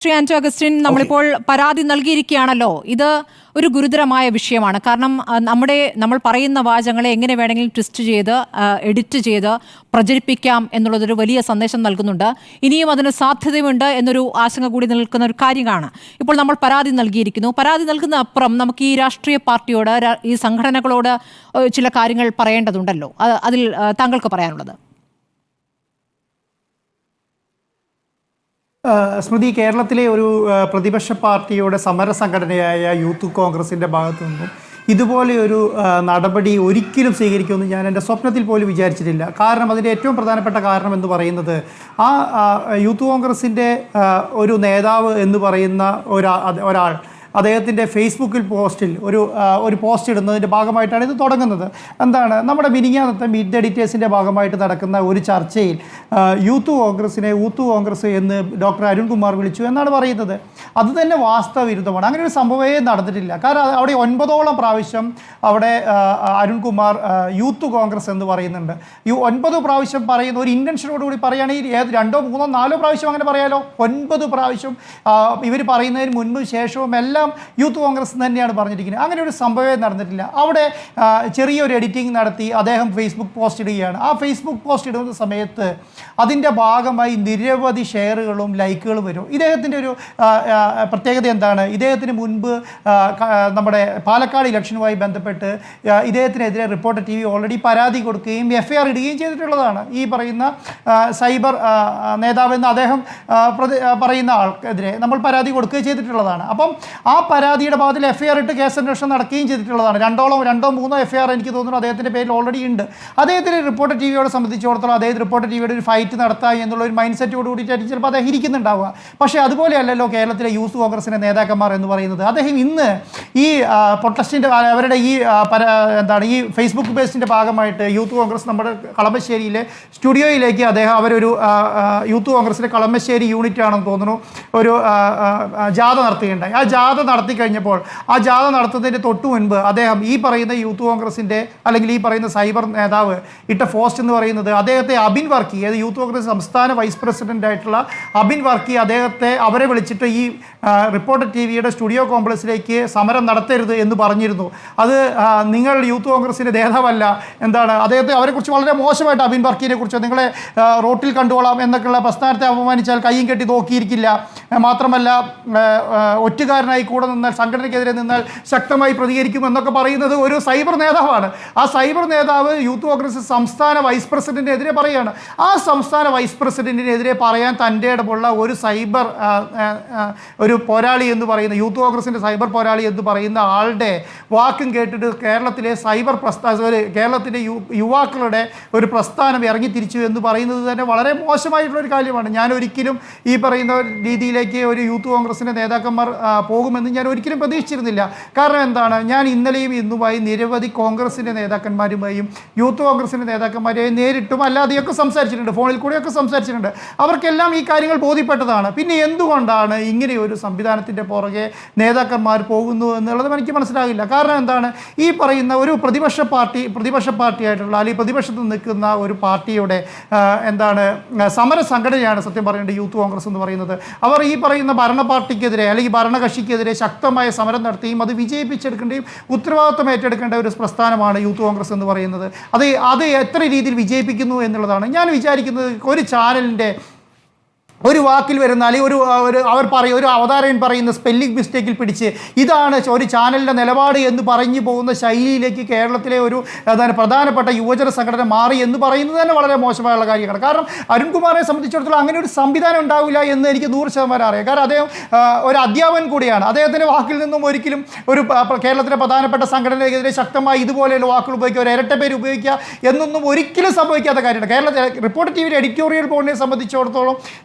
Shri Anto Augustine, നമ്മളിപ്പോൾ പരാതി നൽകിയിരിക്കുകയാണല്ലോ. ഇത് ഒരു ഗുരുതരമായ വിഷയമാണ്. കാരണം നമ്മൾ പറയുന്ന വാചകങ്ങളെ എങ്ങനെ വേണമെങ്കിലും ട്വിസ്റ്റ് ചെയ്ത് എഡിറ്റ് ചെയ്ത് പ്രചരിപ്പിക്കാം എന്നുള്ളതൊരു വലിയ സന്ദേശം നൽകുന്നുണ്ട്. ഇനിയും അതിന് സാധ്യതയുണ്ട് എന്നൊരു ആശങ്ക കൂടി നിൽക്കുന്ന ഒരു കാര്യമാണ്. ഇപ്പോൾ നമ്മൾ പരാതി നൽകിയിരിക്കുന്നു. പരാതി നൽകുന്ന അപ്പുറം നമുക്ക് ഈ രാഷ്ട്രീയ പാർട്ടിയോട്, ഈ സംഘടനകളോട് ചില കാര്യങ്ങൾ പറയേണ്ടതുണ്ടല്ലോ. അതിൽ താങ്കൾക്ക് പറയാനുള്ളത്? സ്മൃതി, കേരളത്തിലെ ഒരു പ്രതിപക്ഷ പാർട്ടിയുടെ സമര സംഘടനയായ യൂത്ത് കോൺഗ്രസിൻ്റെ ഭാഗത്തു നിന്നും ഇതുപോലെയൊരു നടപടി ഒരിക്കലും സ്വീകരിക്കുമെന്ന് ഞാൻ എൻ്റെ സ്വപ്നത്തിൽ പോലും വിചാരിച്ചിട്ടില്ല. കാരണം അതിൻ്റെ ഏറ്റവും പ്രധാനപ്പെട്ട കാരണം എന്ന് പറയുന്നത്, ആ യൂത്ത് കോൺഗ്രസിൻ്റെ ഒരു നേതാവ് എന്ന് പറയുന്ന ഒരാൾ അദ്ദേഹത്തിൻ്റെ ഫേസ്ബുക്കിൽ പോസ്റ്റിൽ ഒരു പോസ്റ്റ് ഇടുന്നതിൻ്റെ ഭാഗമായിട്ടാണ് ഇത് തുടങ്ങുന്നത്. എന്താണ്, നമ്മുടെ മിനിങ്ങാന്നത്തെ മീറ്റ് ദ എഡിറ്റേഴ്സിൻ്റെ ഭാഗമായിട്ട് നടക്കുന്ന ഒരു ചർച്ചയിൽ യൂത്ത് കോൺഗ്രസ് എന്ന് ഡോക്ടർ അരുൺകുമാർ വിളിച്ചു എന്നാണ് പറയുന്നത്. അത് തന്നെ വാസ്തവ വിരുദ്ധമാണ്. അങ്ങനെ ഒരു സംഭവമേ നടന്നിട്ടില്ല. കാരണം അവിടെ 9ഓളം പ്രാവശ്യം അവിടെ അരുൺകുമാർ യൂത്ത് കോൺഗ്രസ് എന്ന് പറയുന്നുണ്ട്. ഈ 9 പ്രാവശ്യം പറയുന്ന ഒരു ഇൻറ്റൻഷനോടുകൂടി പറയുകയാണെങ്കിൽ 2, 3, 4 പ്രാവശ്യം അങ്ങനെ പറയാലോ. 9 പ്രാവശ്യം ഇവർ പറയുന്നതിന് മുൻപും ശേഷവും എല്ലാം യൂത്ത് കോൺഗ്രസ് തന്നെയാണ് പറഞ്ഞിരിക്കുന്നത്. അങ്ങനെ ഒരു സംഭവമേ നടന്നിട്ടില്ല. അവിടെ ചെറിയൊരു എഡിറ്റിംഗ് നടത്തി അദ്ദേഹം ഫേസ്ബുക്ക് പോസ്റ്റ് ഇടുകയാണ്. ആ ഫേസ്ബുക്ക് പോസ്റ്റ് ഇടുന്ന സമയത്ത് അതിൻ്റെ ഭാഗമായി നിരവധി ഷെയറുകളും ലൈക്കുകളും വരും. ഇദ്ദേഹത്തിൻ്റെ ഒരു പ്രത്യേകത എന്താണ്? ഇദ്ദേഹത്തിന് മുൻപ് നമ്മുടെ പാലക്കാട് ഇലക്ഷനുമായി ബന്ധപ്പെട്ട് ഇദ്ദേഹത്തിനെതിരെ റിപ്പോർട്ടർ TV ഓൾറെഡി പരാതി കൊടുക്കുകയും FIR ഇടുകയും ചെയ്തിട്ടുള്ളതാണ്. ഈ പറയുന്ന സൈബർ നേതാവെന്ന് അദ്ദേഹം പറയുന്ന ആൾക്കെതിരെ നമ്മൾ പരാതി കൊടുക്കുകയും ചെയ്തിട്ടുള്ളതാണ്. അപ്പം ആ പരാതിയുടെ ഭാഗത്തിൽ FIR ഇട്ട് കേസന്വേഷണം നടക്കുകയും ചെയ്തിട്ടുള്ളതാണ്. 2-3 FIR എനിക്ക് തോന്നുന്നു അദ്ദേഹത്തിൻ്റെ പേരിൽ ഓൾറെഡി ഉണ്ട്. അദ്ദേഹത്തിന് റിപ്പോർട്ടർ TVയോട് സംബന്ധിച്ചിടത്തോളം അദ്ദേഹം റിപ്പോർട്ടർ TVയുടെ ഒരു ഫൈറ്റ് നടത്താം എന്നുള്ള ഒരു മൈൻഡ് സെറ്റോട് കൂടിയിട്ടായിരിക്കും ചിലപ്പോൾ അദ്ദേഹം ഇരിക്കുന്നുണ്ടാവുക. പക്ഷേ അതുപോലെയല്ലല്ലോ കേരളത്തിലെ യൂത്ത് കോൺഗ്രസിൻ്റെ നേതാക്കന്മാർ എന്ന് പറയുന്നത്. അദ്ദേഹം ഇന്ന് ഈ പ്രൊട്ടസ്റ്റിൻ്റെ അവരുടെ ഈ ഫേസ്ബുക്ക് പേജിൻ്റെ ഭാഗമായിട്ട് യൂത്ത് കോൺഗ്രസ് നമ്മുടെ കളമശ്ശേരിയിലെ സ്റ്റുഡിയോയിലേക്ക് അവരൊരു യൂത്ത് കോൺഗ്രസിൻ്റെ കളമശ്ശേരി യൂണിറ്റ് ആണെന്ന് തോന്നുന്നു ഒരു ജാഥ നടത്തുകയുണ്ടായി. ആ ജാഥ നടത്തി കഴിഞ്ഞപ്പോൾ ആ ജാഥ നടത്തുന്നതിന് തൊട്ട് മുൻപ് അദ്ദേഹം ഈ പറയുന്ന യൂത്ത് കോൺഗ്രസിൻ്റെ അല്ലെങ്കിൽ ഈ പറയുന്ന സൈബർ നേതാവ് ഇട്ട പോസ്റ്റ് എന്ന് പറയുന്നത് അദ്ദേഹത്തെ അബിൻ വർക്കി, യൂത്ത് കോൺഗ്രസ് സംസ്ഥാന വൈസ് പ്രസിഡന്റ് ആയിട്ടുള്ള അബിൻ വർക്കി അവരെ വിളിച്ചിട്ട് ഈ റിപ്പോർട്ടർ TVയുടെ സ്റ്റുഡിയോ കോംപ്ലക്സിലേക്ക് സമരം നടത്തരുത് എന്ന് പറഞ്ഞിരുന്നു. അത് നിങ്ങൾ യൂത്ത് കോൺഗ്രസിൻ്റെ നേതാവല്ല, അദ്ദേഹത്തെ അവരെക്കുറിച്ച് വളരെ മോശമായിട്ട് അബിൻ വർക്കിനെ കുറിച്ച് നിങ്ങളെ റോട്ടിൽ കണ്ടുകൊള്ളാം എന്നൊക്കെയുള്ള പ്രസ്ഥാനത്തെ അപമാനിച്ചാൽ കയ്യും കെട്ടി നോക്കിയിരിക്കില്ല, മാത്രമല്ല ഒറ്റുകാരനായി കൂടെ നിന്നാൽ സംഘടനയ്ക്കെതിരെ നിന്നാൽ ശക്തമായി പ്രതികരിക്കും എന്നൊക്കെ പറയുന്നത് ഒരു സൈബർ നേതാവാണ്. ആ സൈബർ നേതാവ് യൂത്ത് കോൺഗ്രസ് സംസ്ഥാന വൈസ് പ്രസിഡന്റിനെതിരെ പറയുകയാണ്. ആ സംസ്ഥാന വൈസ് പ്രസിഡന്റിനെതിരെ പറയാൻ തൻ്റെ ഇടമുള്ള ഒരു സൈബർ ഒരു പോരാളി എന്ന് പറയുന്ന യൂത്ത് കോൺഗ്രസിൻ്റെ സൈബർ പോരാളി എന്ന് പറയുന്ന ആളുടെ വാക്കും കേട്ടിട്ട് കേരളത്തിലെ കേരളത്തിലെ യുവാക്കളുടെ ഒരു പ്രസ്ഥാനം ഇറങ്ങിത്തിരിച്ചു എന്ന് പറയുന്നത് തന്നെ വളരെ മോശമായിട്ടുള്ളൊരു കാര്യമാണ്. ഞാൻ ഒരിക്കലും ഈ പറയുന്ന രീതിയിലേക്ക് ഒരു യൂത്ത് കോൺഗ്രസിൻ്റെ നേതാക്കന്മാർ പോകുമെന്ന് ഞാൻ ഒരിക്കലും പ്രതീക്ഷിച്ചിരുന്നില്ല. കാരണം എന്താണ്, ഞാൻ ഇന്നലെയും ഇന്നുമായി നിരവധി കോൺഗ്രസിൻ്റെ നേതാക്കന്മാരുമായും യൂത്ത് കോൺഗ്രസിൻ്റെ നേതാക്കന്മാരെയും നേരിട്ടും അല്ലാതെയൊക്കെ സംസാരിച്ചിട്ടുണ്ട്, ഫോണിൽ കൂടെയൊക്കെ സംസാരിച്ചിട്ടുണ്ട്. അവർക്കെല്ലാം ഈ കാര്യങ്ങൾ ബോധ്യപ്പെട്ടതാണ്. പിന്നെ എന്തുകൊണ്ടാണ് ഇങ്ങനെയൊരു സംവിധാനത്തിൻ്റെ പുറകെ നേതാക്കന്മാർ പോകുന്നു എന്നുള്ളത് എനിക്ക് മനസ്സിലാകില്ല. കാരണം എന്താണ്, ഈ പറയുന്ന ഒരു പ്രതിപക്ഷ പാർട്ടിയായിട്ടുള്ള അല്ലെങ്കിൽ പ്രതിപക്ഷത്ത് നിൽക്കുന്ന ഒരു പാർട്ടിയുടെ സമര സംഘടനയാണ് സത്യം പറയേണ്ടത് യൂത്ത് കോൺഗ്രസ് എന്ന് പറയുന്നത്. അവർ ഈ പറയുന്ന ഭരണ പാർട്ടിക്കെതിരെ അല്ലെങ്കിൽ ഭരണകക്ഷിക്കെതിരെ ശക്തമായ സമരം നടത്തുകയും അത് വിജയിപ്പിച്ചെടുക്കേണ്ടയും ഉത്തരവാദിത്വം ഏറ്റെടുക്കേണ്ട ഒരു പ്രസ്ഥാനമാണ് യൂത്ത് കോൺഗ്രസ് എന്ന് പറയുന്നത്. അത് എത്ര രീതിയിൽ വിജയിപ്പിക്കുന്നു എന്നുള്ളതാണ് ഞാൻ വിചാരിക്കുന്നത്. ഒരു ചാനലിൻ്റെ ഒരു വാക്കിൽ വരുന്ന അല്ലെങ്കിൽ ഒരു അവതാരകൻ പറയുന്ന സ്പെല്ലിംഗ് മിസ്റ്റേക്കിൽ പിടിച്ച് ഇതാണ് ഒരു ചാനലിൻ്റെ നിലപാട് എന്ന് പറഞ്ഞു പോകുന്ന ശൈലിയിലേക്ക് കേരളത്തിലെ ഒരു പ്രധാനപ്പെട്ട യുവജന സംഘടന മാറി എന്ന് പറയുന്നത് തന്നെ വളരെ മോശമായുള്ള കാര്യമാണ്. കാരണം അരുൺകുമാറിനെ സംബന്ധിച്ചിടത്തോളം അങ്ങനെ ഒരു സംവിധാനം ഉണ്ടാവില്ല എന്ന് എനിക്ക് 100% അറിയാം. കാരണം അദ്ദേഹം ഒരു അധ്യാപകൻ കൂടിയാണ്. അദ്ദേഹത്തിൻ്റെ വാക്കിൽ നിന്നും ഒരിക്കലും ഒരു കേരളത്തിലെ പ്രധാനപ്പെട്ട സംഘടനയ്ക്കെതിരെ ശക്തമായി ഇതുപോലെയുള്ള വാക്കുകൾ ഉപയോഗിക്കുക, ഒരു ഇരട്ട പേര് ഉപയോഗിക്കുക എന്നൊന്നും ഒരിക്കലും സംഭവിക്കാത്ത കാര്യമാണ്. കേരളത്തിലെ റിപ്പോർട്ടർ TVയുടെ എഡിറ്റോറിയൽ ബോർഡിനെ സംബന്ധിച്ചിടത്തോളം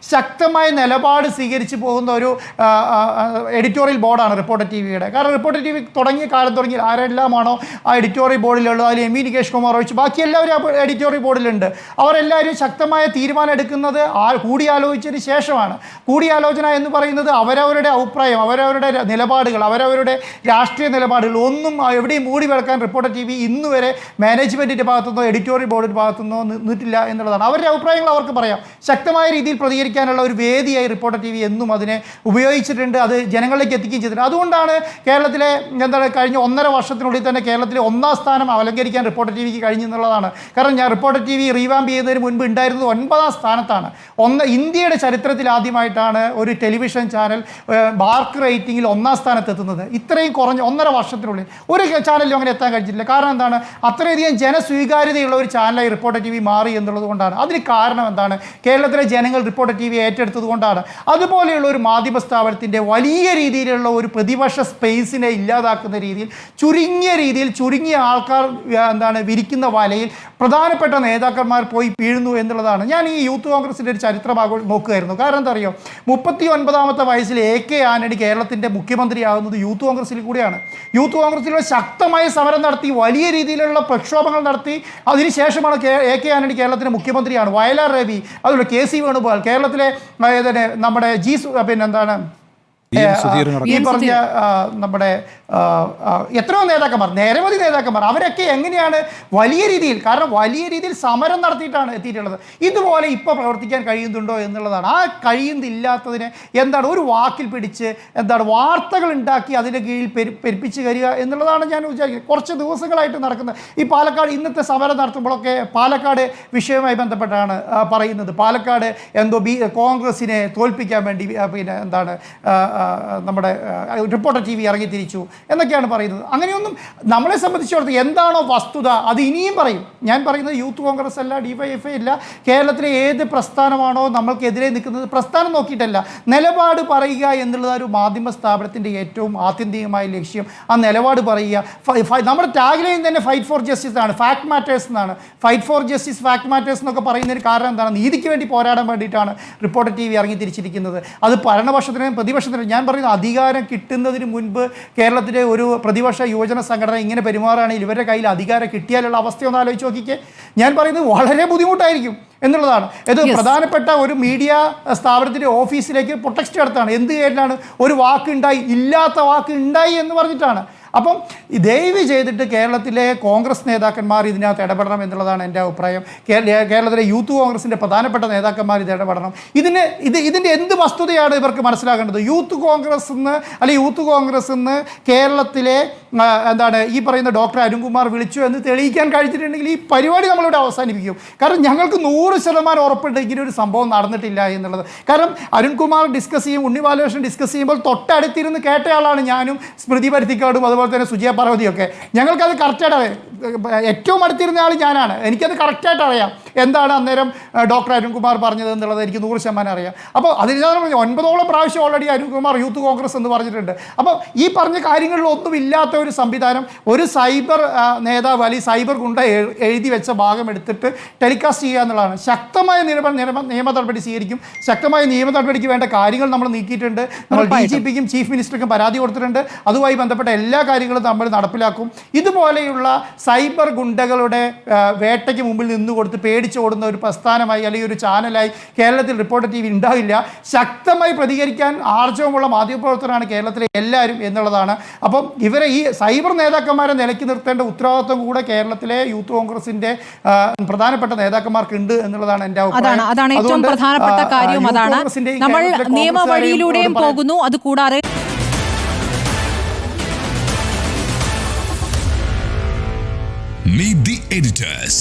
ശക്തമായ നിലപാട് സ്വീകരിച്ച് പോകുന്ന ഒരു എഡിറ്റോറിയൽ ബോർഡാണ് റിപ്പോർട്ടർ TVയുടെ. കാരണം റിപ്പോർട്ടർ TV തുടങ്ങിയ കാലം തുടങ്ങി ആരെല്ലാമാണോ ആ എഡിറ്റോറിയൽ ബോർഡിലുള്ളത്, അതിൽ MV നികേഷ് കുമാർ ഒഴിച്ച് ബാക്കി എല്ലാവരും എഡിറ്റോറിയൽ ബോർഡിലുണ്ട്. അവരെല്ലാവരും ശക്തമായ തീരുമാനം എടുക്കുന്നത് കൂടിയാലോചിച്ചതിന് ശേഷമാണ്. കൂടിയാലോചന എന്ന് പറയുന്നത് അവരവരുടെ അഭിപ്രായം, അവരവരുടെ നിലപാടുകൾ, അവരവരുടെ രാഷ്ട്രീയ നിലപാടുകൾ ഒന്നും എവിടെയും മൂടി വെക്കാൻ റിപ്പോർട്ടർ TV ഇന്നുവരെ മാനേജ്മെൻറ്റിൻ്റെ ഭാഗത്തുനിന്നോ എഡിറ്റോറിയൽ ബോർഡിൻ്റെ ഭാഗത്തുനിന്നോ നിന്നിട്ടില്ല എന്നുള്ളതാണ്. അവരുടെ അഭിപ്രായങ്ങൾ അവർക്ക് പറയാം, ശക്തമായ രീതിയിൽ പ്രതികരിക്കാനുള്ള ചെയ്യാനുള്ള ഒരു വേദിയായി റിപ്പോർട്ടർ TV എന്നും അതിനെ ഉപയോഗിച്ചിട്ടുണ്ട്, അത് ജനങ്ങളിലേക്ക് എത്തിക്കുകയും ചെയ്തിട്ടുണ്ട്. അതുകൊണ്ടാണ് കേരളത്തിലെ കഴിഞ്ഞ 1.5 വർഷത്തിനുള്ളിൽ തന്നെ കേരളത്തിലെ 1ാം സ്ഥാനം അലങ്കരിക്കാൻ റിപ്പോർട്ടർ TVക്ക് കഴിഞ്ഞു എന്നുള്ളതാണ്. കാരണം ഞാൻ റിപ്പോർട്ടർ TV റീവാമ്പ് ചെയ്യുന്നതിന് മുൻപ് ഉണ്ടായിരുന്നത് 9ാം സ്ഥാനത്താണ്. ഇന്ത്യയുടെ ചരിത്രത്തിൽ ആദ്യമായിട്ടാണ് ഒരു ടെലിവിഷൻ ചാനൽ ബാർക്ക് റേറ്റിംഗിൽ 1ാം സ്ഥാനത്ത് എത്തുന്നത്. ഇത്രയും കുറഞ്ഞ 1.5 വർഷത്തിനുള്ളിൽ ഒരു ചാനലിലും അങ്ങനെ എത്താൻ കഴിഞ്ഞിട്ടില്ല. കാരണം എന്താണ്? അത്രയധികം ജനസ്വീകാര്യതയുള്ള ഒരു ചാനലായി റിപ്പോർട്ടർ TV മാറി എന്നുള്ളത് കൊണ്ടാണ്. അതിന് കാരണം എന്താണ്? കേരളത്തിലെ ജനങ്ങൾ റിപ്പോർട്ടർ TV ഏറ്റെടുത്തത് കൊണ്ടാണ്. അതുപോലെയുള്ള ഒരു മാധ്യമ സ്ഥാപനത്തിൻ്റെ വലിയ രീതിയിലുള്ള ഒരു പ്രതിപക്ഷ സ്പേസിനെ ഇല്ലാതാക്കുന്ന രീതിയിൽ ചുരുങ്ങിയ ആൾക്കാർ വിരിക്കുന്ന വലയിൽ പ്രധാനപ്പെട്ട നേതാക്കന്മാർ പോയി വീഴുന്നു എന്നുള്ളതാണ്. ഞാൻ ഈ യൂത്ത് കോൺഗ്രസിൻ്റെ ഒരു ചരിത്രം നോക്കുകയായിരുന്നു. കാരണം എന്താ അറിയോ, 39ാമത്തെ വയസ്സിൽ AK ആന്റണി കേരളത്തിൻ്റെ മുഖ്യമന്ത്രിയാകുന്നത് യൂത്ത് കോൺഗ്രസിൽ കൂടിയാണ്. യൂത്ത് കോൺഗ്രസിലൂടെ ശക്തമായ സമരം നടത്തി, വലിയ രീതിയിലുള്ള പ്രക്ഷോഭങ്ങൾ നടത്തി. അതിനുശേഷമാണ് AK ആന്റണി കേരളത്തിൻ്റെ മുഖ്യമന്ത്രിയാണ്. വയലാർ രവി, അതുപോലെ KC വേണുഗോപാൽ, കേരളത്തിലെ നമ്മുടെ ഈ പറഞ്ഞ നമ്മുടെ എത്രയോ നേതാക്കന്മാർ, നിരവധി നേതാക്കന്മാർ, അവരൊക്കെ എങ്ങനെയാണ് വലിയ രീതിയിൽ സമരം നടത്തിയിട്ടാണ് എത്തിയിട്ടുള്ളത്. ഇതുപോലെ ഇപ്പോൾ പ്രവർത്തിക്കാൻ കഴിയുന്നുണ്ടോ എന്നുള്ളതാണ്. ആ കഴിയുന്നില്ലാത്തതിനെ ഒരു വാക്കിൽ പിടിച്ച് വാർത്തകൾ ഉണ്ടാക്കി അതിൻ്റെ കീഴിൽ പെരുപ്പിച്ച് കയറുക എന്നുള്ളതാണ് ഞാൻ വിചാരിക്കുന്നത്. കുറച്ച് ദിവസങ്ങളായിട്ട് നടക്കുന്നത് ഈ പാലക്കാട് ഇന്നത്തെ സമരം നടത്തുമ്പോഴൊക്കെ പാലക്കാട് വിഷയവുമായി ബന്ധപ്പെട്ടാണ് പറയുന്നത്. പാലക്കാട് കോൺഗ്രസിനെ തോൽപ്പിക്കാൻ വേണ്ടി നമ്മുടെ റിപ്പോർട്ടർ TV ഇറങ്ങി തിരിച്ചു എന്നൊക്കെയാണ് പറയുന്നത്. അങ്ങനെയൊന്നും നമ്മളെ സംബന്ധിച്ചിടത്തോളം എന്താണോ വസ്തുത അത് ഇനിയും പറയും. ഞാൻ പറയുന്നത് യൂത്ത് കോൺഗ്രസ് അല്ല, DYFI അല്ല, കേരളത്തിലെ ഏത് പ്രസ്ഥാനമാണോ നമ്മൾക്കെതിരെ നിൽക്കുന്നത് പ്രസ്ഥാനം നോക്കിയിട്ടല്ല, നിലപാട് പറയുക എന്നുള്ളത് ഒരു മാധ്യമ സ്ഥാപനത്തിൻ്റെ ഏറ്റവും ആത്യന്തികമായ ലക്ഷ്യം. ആ നിലപാട് പറയുക. നമ്മുടെ ടാഗ്ലൈൻ തന്നെ ഫൈറ്റ് ഫോർ ജസ്റ്റിസ് ആണ്, ഫാക്ട് മാറ്റേഴ്സ് എന്നാണ്. Fight for justice, fact matters എന്നൊക്കെ പറയുന്നതിന് കാരണം എന്താണ്? നീതിക്ക് വേണ്ടി പോരാടാൻ വേണ്ടിയിട്ടാണ് റിപ്പോർട്ടർ TV ഇറങ്ങി തിരിച്ചിരിക്കുന്നത്. അത് ഭരണപക്ഷത്തിനും പ്രതിപക്ഷത്തിനും. ഞാൻ പറയുന്നത് അധികാരം കിട്ടുന്നതിന് മുൻപ് കേരളത്തിലെ ഒരു പ്രതിപക്ഷ യുവജന സംഘടന ഇങ്ങനെ പെരുമാറുകയാണെങ്കിൽ ഇവരുടെ കയ്യിൽ അധികാരം കിട്ടിയാലുള്ള അവസ്ഥയൊന്ന് ആലോചിച്ച് നോക്കിക്കേ. ഞാൻ പറയുന്നത് വളരെ ബുദ്ധിമുട്ടായിരിക്കും എന്നുള്ളതാണ്. ഇത് പ്രധാനപ്പെട്ട ഒരു മീഡിയ സ്ഥാപനത്തിൻ്റെ ഓഫീസിലേക്ക് പ്രൊട്ടക്സ്റ്റ് നടത്താണ്. എന്ത് പേരിലാണ്? ഒരു വാക്കുണ്ടായി, ഇല്ലാത്ത വാക്ക് ഉണ്ടായി എന്ന് പറഞ്ഞിട്ടാണ്. അപ്പം ദയവ് ചെയ്തിട്ട് കേരളത്തിലെ കോൺഗ്രസ് നേതാക്കന്മാർ ഇതിനകത്ത് ഇടപെടണം എന്നുള്ളതാണ് എൻ്റെ അഭിപ്രായം. കേരളത്തിലെ യൂത്ത് കോൺഗ്രസിൻ്റെ പ്രധാനപ്പെട്ട നേതാക്കന്മാർ ഇത് ഇടപെടണം. ഇതിൻ്റെ എന്ത് വസ്തുതയാണ് ഇവർക്ക് മനസ്സിലാക്കേണ്ടത്? യൂത്ത് കോൺഗ്രസ് എന്ന് കേരളത്തിലെ ഈ പറയുന്ന ഡോക്ടർ അരുൺകുമാർ വിളിച്ചു എന്ന് തെളിയിക്കാൻ കഴിഞ്ഞിട്ടുണ്ടെങ്കിൽ ഈ പരിപാടി നമ്മളിവിടെ അവസാനിപ്പിക്കും. കാരണം ഞങ്ങൾക്ക് 100% ഉറപ്പുണ്ട് ഇങ്ങനെ ഒരു സംഭവം നടന്നിട്ടില്ല എന്നുള്ളത്. കാരണം അരുൺകുമാർ ഡിസ്കസ് ചെയ്യും, ഉണ്ണി ബാലകൃഷ്ണൻ ഡിസ്കസ് ചെയ്യുമ്പോൾ തൊട്ടടുത്തിരുന്ന് കേട്ടയാളാണ് ഞാനും, സ്മൃതി പരുത്തിക്കാടും, അതുപോലെ തന്നെ സുജിയ പാർവതിയൊക്കെ. ഞങ്ങൾക്കത് കറക്റ്റായിട്ട് അറിയാം. ഏറ്റവും അടുത്തിരുന്ന ആൾ ഞാനാണ്. എനിക്കത് കറക്റ്റായിട്ട് അറിയാം എന്താണ് അന്നേരം ഡോക്ടർ അരുൺകുമാർ പറഞ്ഞത് എന്നുള്ളത് എനിക്ക് 100% അറിയാം. അപ്പോൾ അതിന് 9ഓളം പ്രാവശ്യം ഓൾറെഡി അരുൺകുമാർ യൂത്ത് കോൺഗ്രസ് എന്ന് പറഞ്ഞിട്ടുണ്ട്. അപ്പോൾ ഈ പറഞ്ഞ കാര്യങ്ങളിലൊന്നും ഇല്ലാത്ത ഒരു സംവിധാനം ഒരു സൈബർ നേതാവ് അല്ലെങ്കിൽ സൈബർ ഗുണ്ട എഴുതി വെച്ച ഭാഗം എടുത്തിട്ട് ടെലികാസ്റ്റ് ചെയ്യുക എന്നുള്ളതാണ്. ശക്തമായ നിയമ നടപടി സ്വീകരിക്കും. ശക്തമായ നിയമ നടപടിക്ക് വേണ്ട കാര്യങ്ങൾ നമ്മൾ നീക്കിയിട്ടുണ്ട്. നമ്മൾ DGPക്കും ചീഫ് മിനിസ്റ്റർക്കും പരാതി കൊടുത്തിട്ടുണ്ട്. അതുമായി ബന്ധപ്പെട്ട എല്ലാ കാര്യങ്ങളും നമ്മൾ നടപ്പിലാക്കും. ഇതുപോലെയുള്ള സൈബർ ഗുണ്ടകളുടെ വേട്ടയ്ക്ക് മുമ്പിൽ നിന്ന് കൊടുത്ത് പേടിച്ചോടുന്ന ഒരു പ്രസ്ഥാനമായി അല്ലെങ്കിൽ ഒരു ചാനലായി കേരളത്തിൽ റിപ്പോർട്ടർ TV ഉണ്ടാവില്ല. ശക്തമായി പ്രതികരിക്കാൻ ആർജവമുള്ള മാധ്യമപ്രവർത്തകരാണ് കേരളത്തിലെ എല്ലാവരും എന്നുള്ളതാണ്. അപ്പം ഇവരെ ഈ സൈബർ നേതാക്കന്മാരെ നിലയ്ക്ക് നിർത്തേണ്ട ഉത്തരവാദിത്വം കൂടെ കേരളത്തിലെ യൂത്ത് കോൺഗ്രസിന്റെ പ്രധാനപ്പെട്ട നേതാക്കന്മാർക്കുണ്ട് എന്നുള്ളതാണ് എൻ്റെ അഭിപ്രായം. അതാണ് ഏറ്റവും പ്രധാനപ്പെട്ട കാര്യവും അതാണ്. നമ്മൾ നിയമവഴിയിലൂടെയും പോകുന്നു. അതുകൂടാതെ Meet the editors.